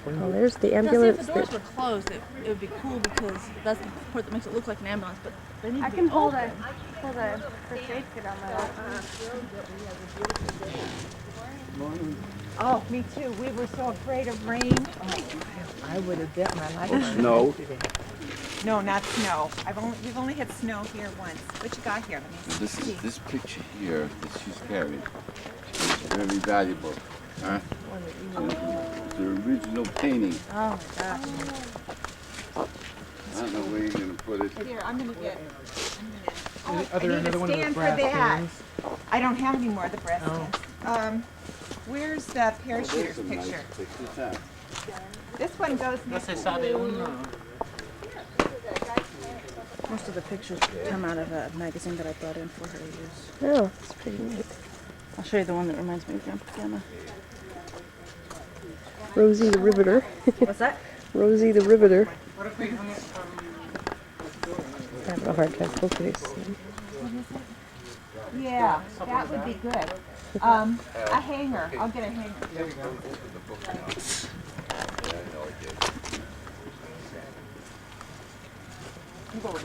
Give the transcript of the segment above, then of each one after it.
Well, there's the Now, see, if ambulance. the doors were closed, it would be cool because that's the part that makes it look like an ambulance. But they need to I be can hold open. a first aid kit on my lap. Oh, me too. We were so afraid of rain. I would have bet my life. Snow. No, not snow. We've only had snow here once. What you got here? Let me see. This picture here that she's carried is very valuable. Huh? It's the original painting. Oh my gosh. I don't know where you're gonna put it. Here, I'm gonna get. Are there another one of the brass cans? I don't have any more of the brass cans. Where's the parachuter's picture? This one goes next to... Most of the pictures come out of a magazine that I brought in for her to use. Oh, it's pretty neat. I'll show you the one that reminds me of Grandpa Gamma. Rosie the Riveter. What's that? Rosie the Riveter. I'm having a hard time focusing. Yeah, that would be good. A hanger. I'll get a hanger. There's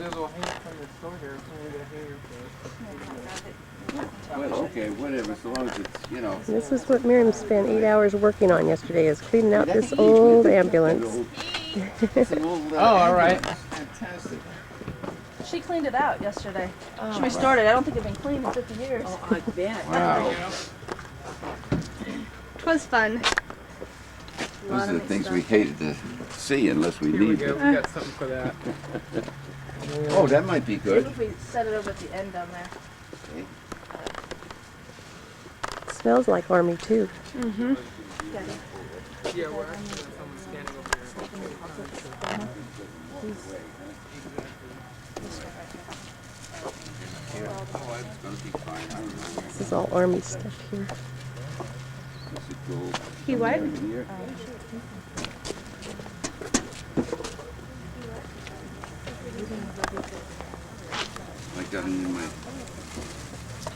a little hanger from the store here. Well, okay, whatever, so long as it's, you know. This is what Miriam spent 8 hours working on yesterday, is cleaning out this old ambulance. Oh, all right. Fantastic. She cleaned it out yesterday. She restored it. I don't think it's been cleaned in 50 years. Oh, I bet. Wow. It was fun. Those are the things we hated to see unless we Here we need go. them. We got something for that. Oh, that might be Maybe good. if we set it over at the end down there. Okay. It smells like Army, too. Mm-hmm. Yeah, we're actually someone standing over here. Oh, it's gonna be fine. I remember. This is all Army stuff here. This is gold. He what? Here. I got it in my. I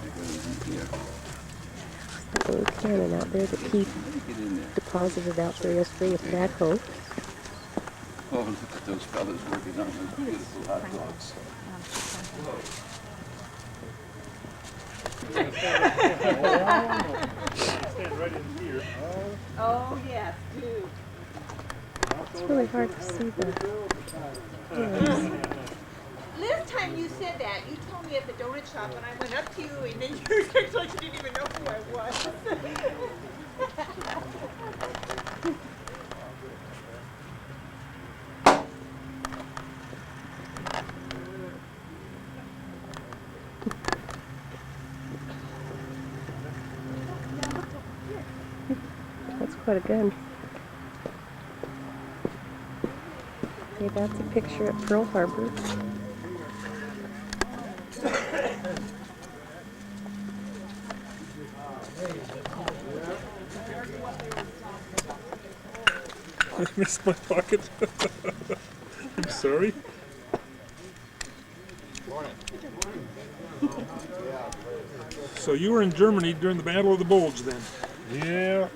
got it in here. That little cannon out there that Keith Get in there. deposited out there yesterday with backhoe. Oh, look at those fellas working on those beautiful hot dogs. Oh, yes, do. It's really hard to see the... Last time you said that, you told me at the donut shop, and I went up to you, and then you acted like you didn't even know who I was. That's quite a gun. Okay, that's a picture at Pearl Harbor. I missed my pocket. I'm sorry. So you were in Germany during the Battle of the Bulge then? Yeah,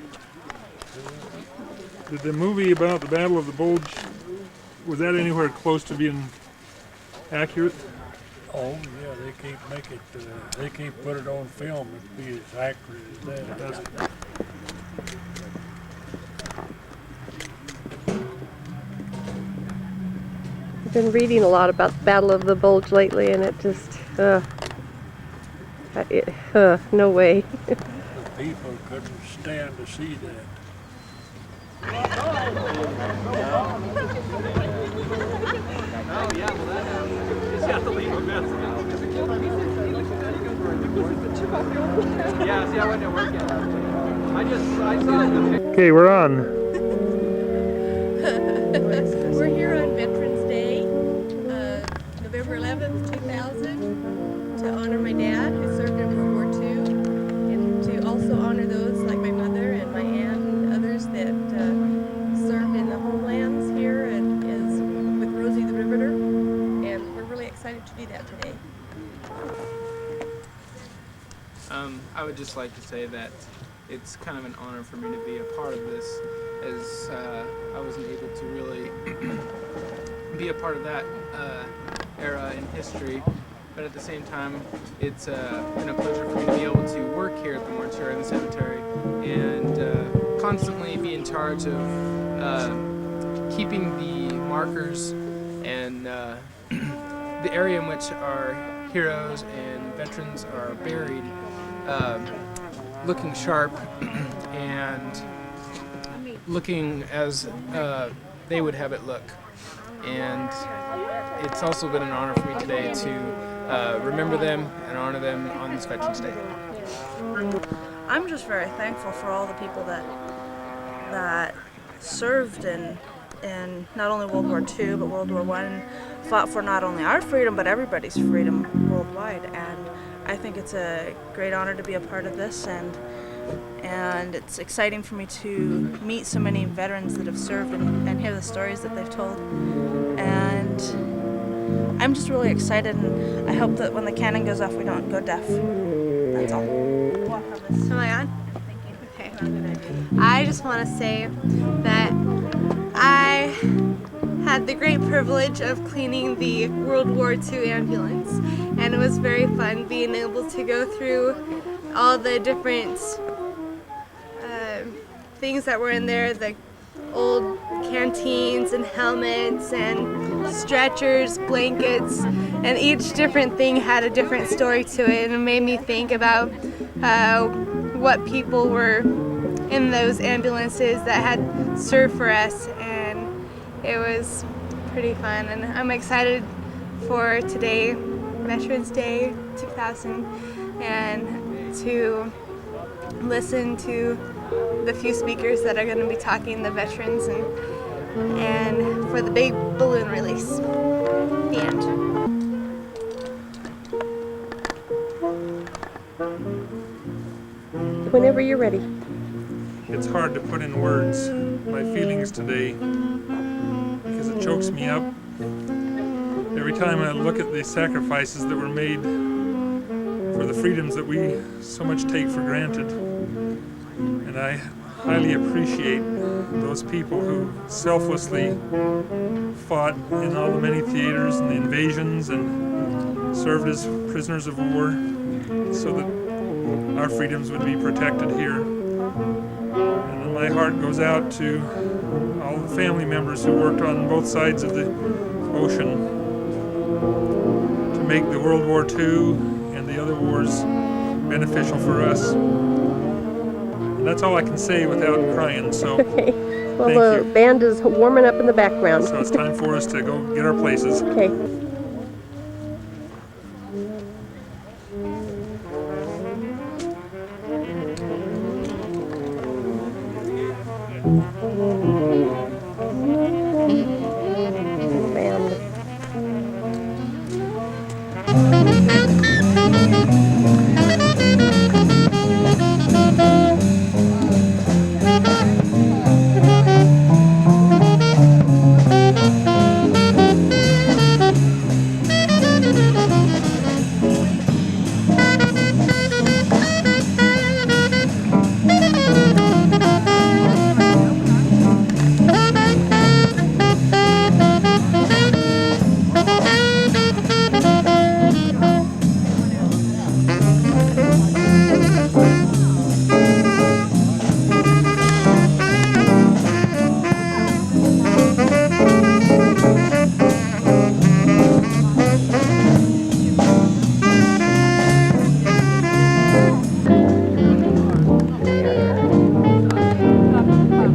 Did the movie about the Battle of the Bulge, was that anywhere close to being accurate? oh yeah, they can't make it, they can't put it on film and be as accurate as that. It doesn't. I've been reading a lot about the Battle of the Bulge lately, and it just, no way. The people couldn't stand to see that. Yeah, see, I wasn't at work yet. I saw it. Okay, we're on. We're here on Veterans Day, November 11th, 2000, to honor my dad who served in World War II, and to also honor those like my mother and my aunt and others that served in the homelands here and is with Rosie the Riveter, and we're really excited to do that today. I would just like to say that it's kind of an honor for me to be a part of this, as I wasn't able to really be a part of that era in history. But at the same time, it's been a pleasure for me to be able to work here at the mortuary and the cemetery and constantly be in charge of keeping the markers and the area in which our heroes and veterans are buried looking sharp and looking as they would have it look. And it's also been an honor for me today to remember them and honor them on this Veterans Day. I'm just very thankful for all the people that served in not only World War II but World War I, and fought for not only our freedom but everybody's freedom worldwide. And I think it's a great honor to be a part of this, and it's exciting for me to meet so many veterans that have served and hear the stories that they've told. And I'm just really excited, and I hope that when the cannon goes off we don't go deaf. That's all. Am I on? Okay. I just want to say that I had the great privilege of cleaning the World War II ambulance, and it was very fun being able to go through all the different things that were in there, the old canteens and helmets and stretchers, blankets, and each different thing had a different story to it, and it made me think about what people were in those ambulances that had served for us, and it was pretty fun. And I'm excited for today, Veterans Day 2000, and to listen to the few speakers that are going to be talking, the veterans, and for the big balloon release. The end. Whenever you're ready. It's hard to put in words my feelings today because it chokes me up. Every time I look at the sacrifices that were made for the freedoms that we so much take for granted. And I highly appreciate those people who selflessly fought in all the many theaters and the invasions and served as prisoners of war so that our freedoms would be protected here. And my heart goes out to all the family members who worked on both sides of the ocean to make the World War II and the other wars beneficial for us. And that's all I can say without crying, so Okay. Well, thank the you. band is warming up in the background. So it's time for us to go get our places. Okay. Band.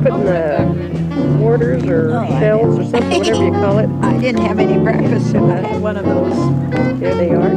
Putting the mortars or shells or something, whatever you call it. I didn't have any breakfast, so I had one of those. There they are.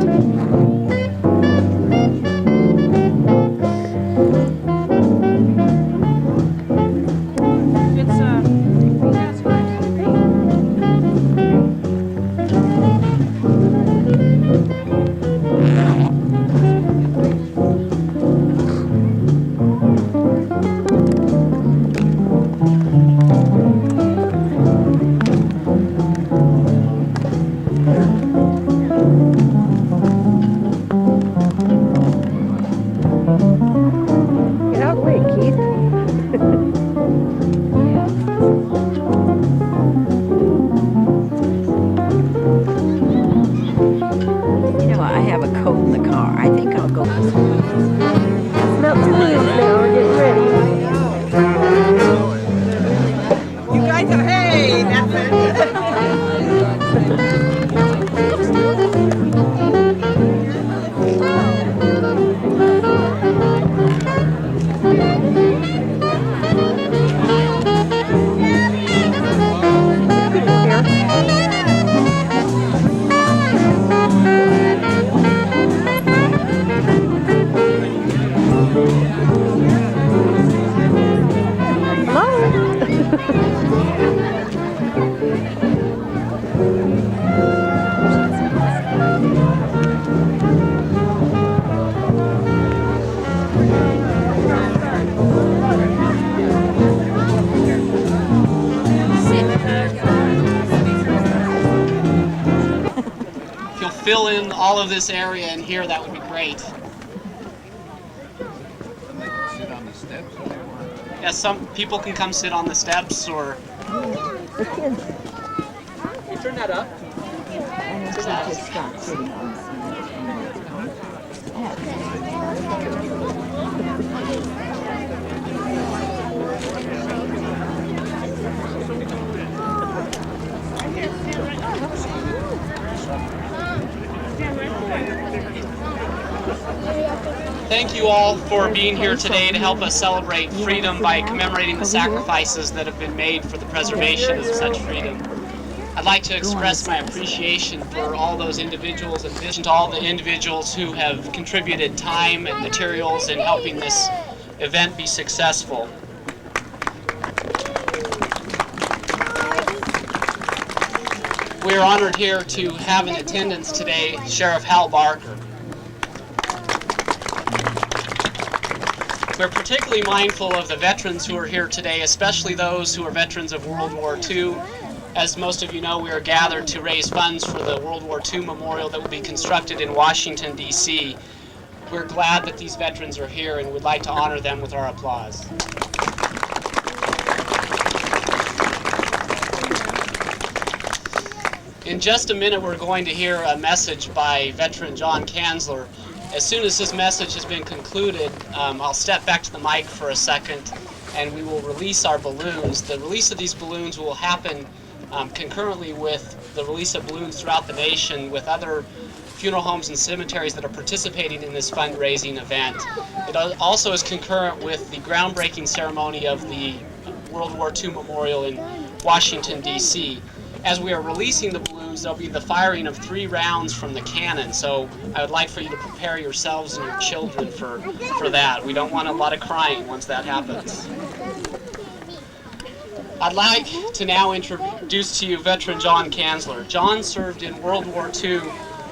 fill in all of this area in here, that would be great. And they can sit on the steps if they want. Yeah, some people can come sit on the steps or... The kids. You turn that up. Thank you all for being here today to help us celebrate freedom by commemorating the sacrifices that have been made for the preservation of such freedom. I'd like to express my appreciation for all those individuals, in addition to all the individuals who have contributed time and materials in helping this event be successful. We're honored here to have in attendance today Sheriff Hal Barker. We're particularly mindful of the veterans who are here today, especially those who are veterans of World War II. As most of you know, we are gathered to raise funds for the World War II memorial that will be constructed in Washington, D.C. We're glad that these veterans are here and would like to honor them with our applause. In just a minute, we're going to hear a message by veteran John Kanzler. As soon as his message has been concluded, I'll step back to the mic for a second and we will release our balloons. The release of these balloons will happen concurrently with the release of balloons throughout the nation with other funeral homes and cemeteries that are participating in this fundraising event. It also is concurrent with the groundbreaking ceremony of the World War II Memorial in Washington, D.C. As we are releasing the balloons, there'll be the firing of 3 rounds from the cannon, so I would like for you to prepare yourselves and your children for that. We don't want a lot of crying once that happens. I'd like to now introduce to you veteran John Kanzler. John served in World War II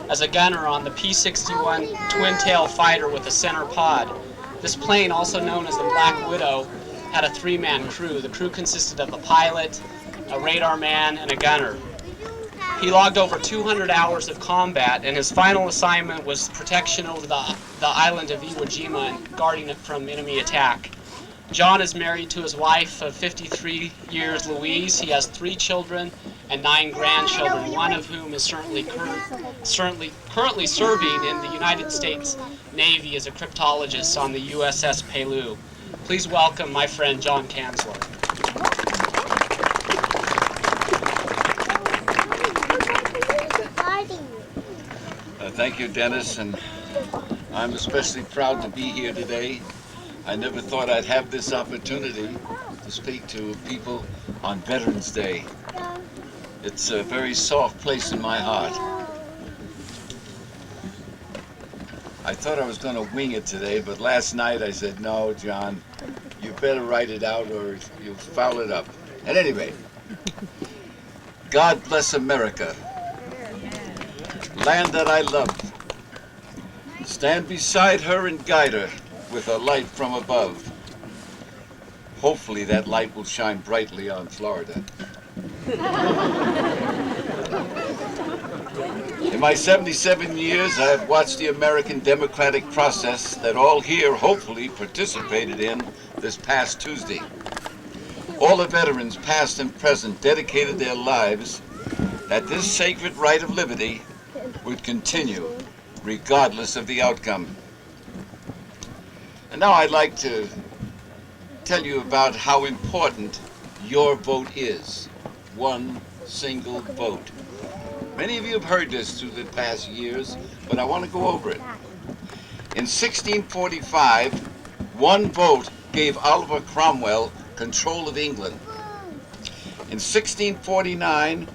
as a gunner on the P-61 twin-tail fighter with a center pod. This plane, also known as the Black Widow, had a 3-man crew. The crew consisted of a pilot, a radar man, and a gunner. He logged over 200 hours of combat, and his final assignment was protection over the island of Iwo Jima and guarding it from enemy attack. John is married to his wife of 53 years, Louise. He has 3 children and 9 grandchildren, one of whom is currently serving in the United States Navy as a cryptologist on the USS Pellew. Please welcome my friend John Kanzler. Thank you, Dennis, and I'm especially proud to be here today. I never thought I'd have this opportunity to speak to people on Veterans Day. It's a very soft place in my heart. I thought I was going to wing it today, but last night I said, no, John, you better write it out or you'll foul it up. At any rate, God bless America, land that I love. Stand beside her and guide her with a light from above. Hopefully that light will shine brightly on Florida. In my 77 years, I have watched the American democratic process that all here hopefully participated in this past Tuesday. All the veterans, past and present, dedicated their lives that this sacred right of liberty would continue regardless of the outcome. And now I'd like to tell you about how important your vote is. One single vote. Many of you have heard this through the past years, but I want to go over it. In 1645, one vote gave Oliver Cromwell control of England. In 1649,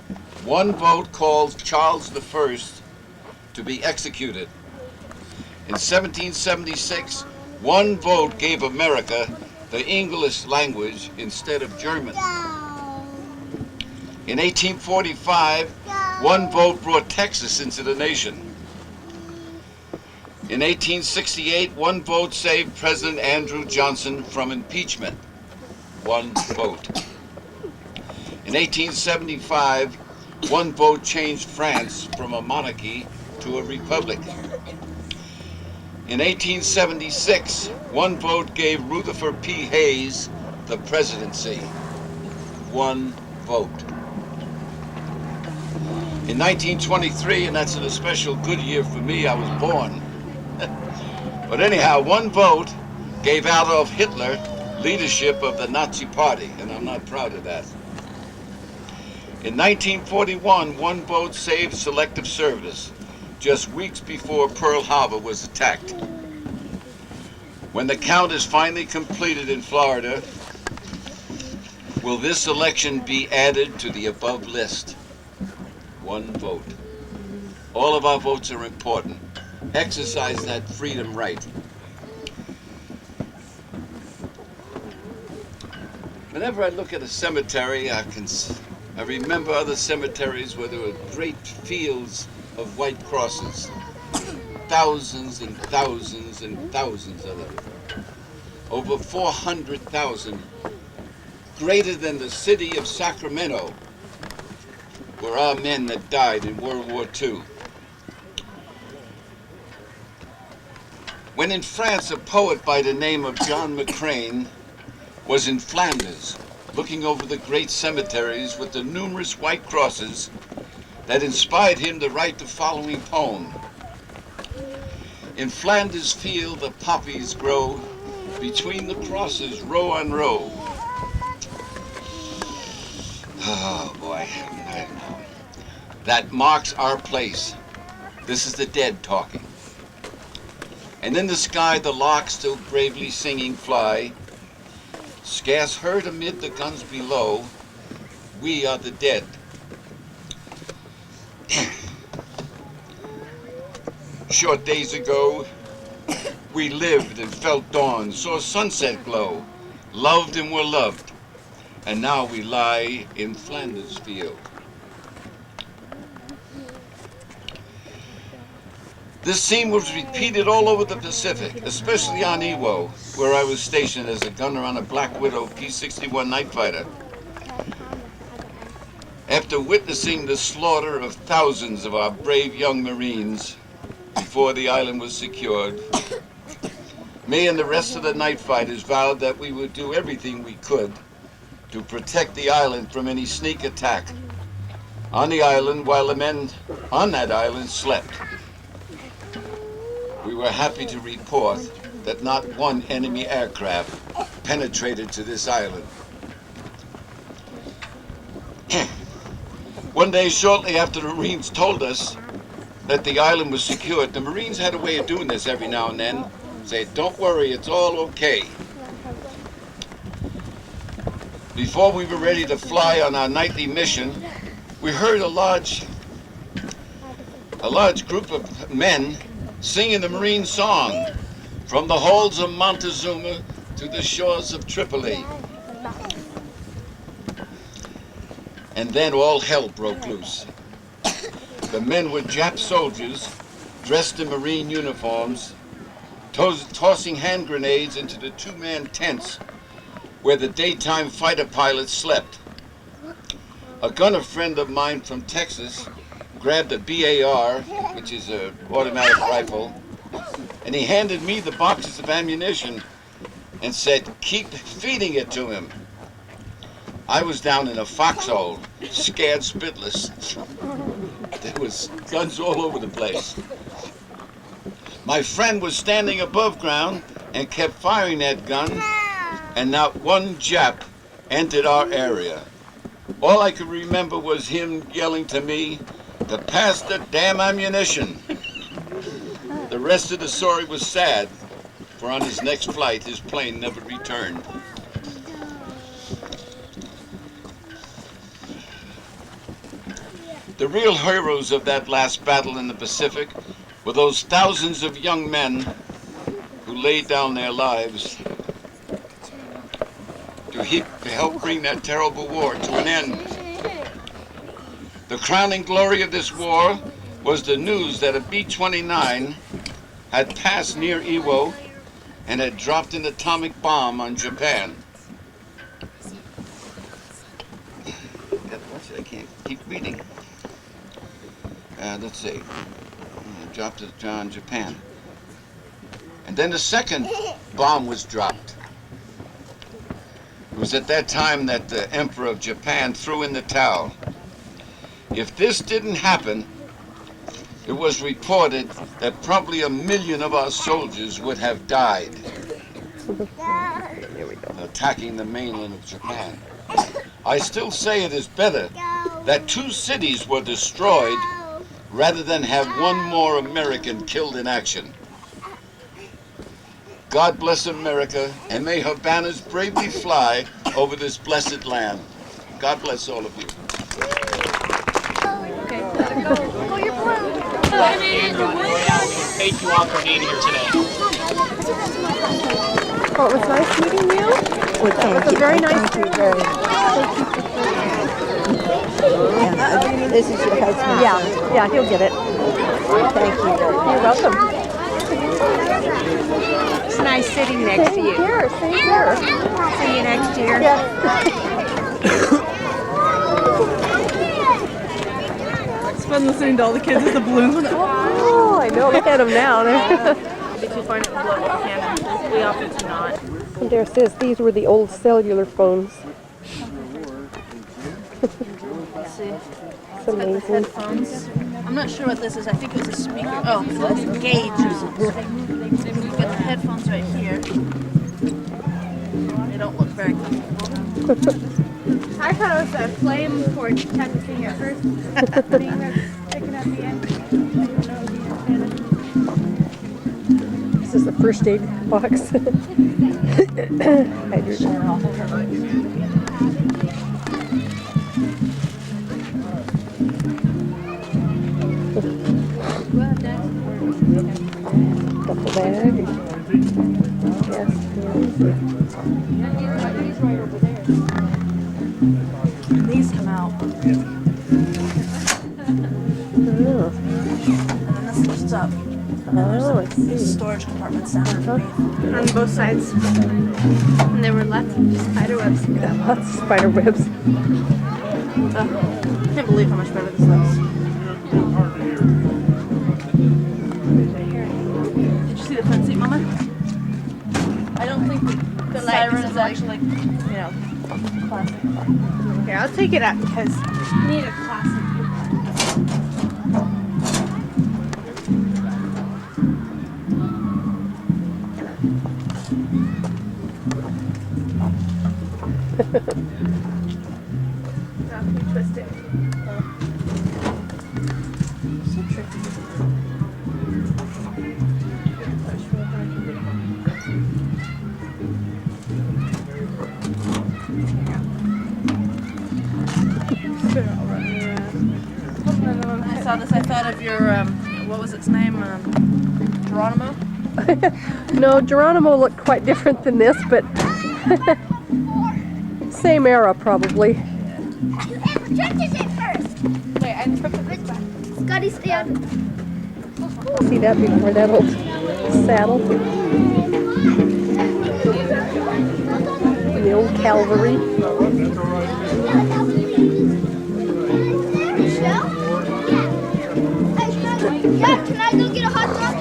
one vote called Charles I to be executed. In 1776, one vote gave America the English language instead of German. In 1845, one vote brought Texas into the nation. In 1868, one vote saved President Andrew Johnson from impeachment. One vote. In 1875, one vote changed France from a monarchy to a republic. In 1876, one vote gave Rutherford P. Hayes the presidency. One vote. In 1923, and that's an especial good year for me, I was born. But anyhow, one vote gave Adolf Hitler leadership of the Nazi Party, and I'm not proud of that. In 1941, one vote saved selective service, just weeks before Pearl Harbor was attacked. When the count is finally completed in Florida, will this election be added to the above list? One vote. All of our votes are important. Exercise that freedom right. Whenever I look at a cemetery, I remember other cemeteries where there were great fields of white crosses. Thousands and thousands and thousands of them. Over 400,000, greater than the city of Sacramento, were our men that died in World War II. When in France, a poet by the name of John McCrane was in Flanders, looking over the great cemeteries with the numerous white crosses that inspired him to write the following poem. In Flanders field the poppies grow, between the crosses row on row. Oh boy, I know. That marks our place. This is the dead talking. And in the sky the larks still bravely singing fly, scarce heard amid the guns below, we are the dead. Short days ago, we lived and felt dawn, saw sunset glow, loved and were loved, and now we lie in Flanders field. This scene was repeated all over the Pacific, especially on Iwo, where I was stationed as a gunner on a Black Widow P-61 night fighter. After witnessing the slaughter of thousands of our brave young Marines before the island was secured, me and the rest of the night fighters vowed that we would do everything we could to protect the island from any sneak attack on the island while the men on that island slept. We were happy to report that not one enemy aircraft penetrated to this island. One day, shortly after the Marines told us that the island was secured, the Marines had a way of doing this every now and then. Say, don't worry, it's all okay. Before we were ready to fly on our nightly mission, we heard a large group of men singing the Marine song, from the holds of Montezuma to the shores of Tripoli. And then all hell broke loose. The men were Jap soldiers, dressed in Marine uniforms, tossing hand grenades into the two-man tents where the daytime fighter pilots slept. A gunner friend of mine from Texas grabbed a BAR, which is an automatic rifle, and he handed me the boxes of ammunition and said, keep feeding it to him. I was down in a foxhole, scared spitless. There was guns all over the place. My friend was standing above ground and kept firing that gun, and not one Jap entered our area. All I could remember was him yelling to me to pass the damn ammunition. The rest of the story was sad, for on his next flight, his plane never returned. The real heroes of that last battle in the Pacific were those thousands of young men who laid down their lives to help bring that terrible war to an end. The crowning glory of this war was the news that a B-29 had passed near Iwo and had dropped an atomic bomb on Japan. I can't keep reading. Let's see. dropped it on Japan. And then the second bomb was dropped. It was at that time that the Emperor of Japan threw in the towel. If this didn't happen, it was reported that probably 1 million of our soldiers would have died attacking the mainland of Japan. I still say it is better that 2 cities were destroyed rather than have 1 more American killed in action. God bless America, and may her banners bravely fly over this blessed land. God bless all of you. Thank you all for being here today. Oh, it was nice meeting you. Well, thank you. Very nice Thank you very much. This is your husband. Yeah, he'll get it. Thank you very much. You're welcome. It's nice sitting next to you. Same here. See you next year. It's fun listening to all the kids with the balloons. Oh, I know. Look at them now. Did you find it blow up cannon? We often do not. And there it says these were the old cellular phones. Let's see. It's amazing. Headphones. I'm not sure what this is. I think it was a speaker. Oh, so it's a gauge or something. We've got the headphones right here. They don't look very comfortable. I thought it was a flame cord type of thing at first. Picking up the end. This is the first aid box. Duffel bag. Yes. These come out. Oh. And then this lifts up. And then Oh, I see. there's storage compartments down underneath. On both sides. And there were lots of spider webs. Lots of spider webs. I can't believe how much better this looks. Did you see the front seat, Mama? I don't think the siren is actually, plastic. Here, I'll take it out because I need a classic. Twist it. So tricky. When I saw this, I thought of your, what was its name? Geronimo? No, Geronimo looked quite different than this, but same era probably. Wait, I took it back. Scotty, stand. See that before that old saddle? The old cavalry. Dad, can I go get a hot dog?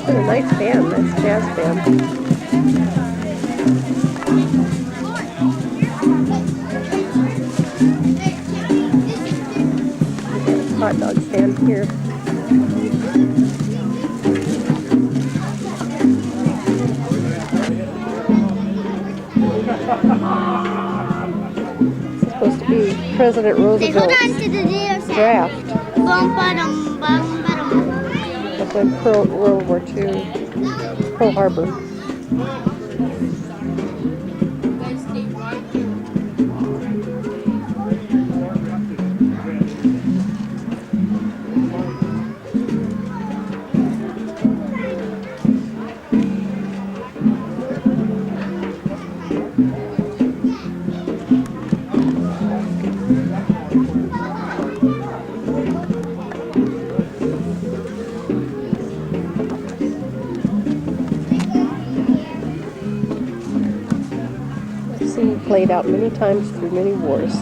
What a nice band, nice jazz band. Hot dog stand here. It's supposed to be President They hold Roosevelt's on to the deer draft of the World War II, Pearl Harbor. played out many times through many wars.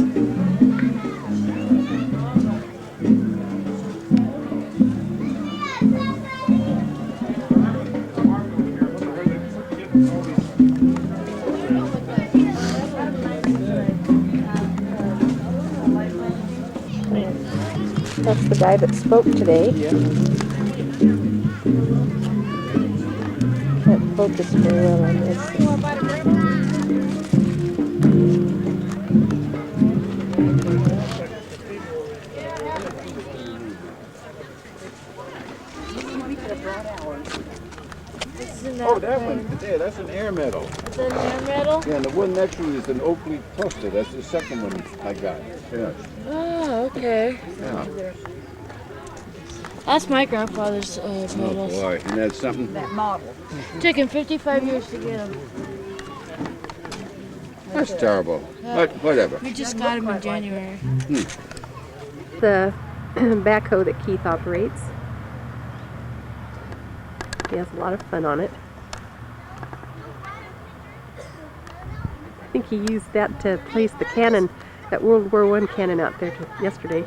That's the guy that spoke today. Can't focus very well on this. Oh, that one. Yeah, that's an air medal. Is that an air medal? Yeah, and the one next to it is an oak leaf cluster. That's the second one I got. Yeah. Oh, okay. Yeah. That's my grandfather's Oh medals. boy, and that's something. That model. Took him 55 years to get him. That's terrible. But whatever. We just got him in January. The backhoe that Keith operates. He has a lot of fun on it. I think he used that to place the cannon, that World War I cannon out there yesterday.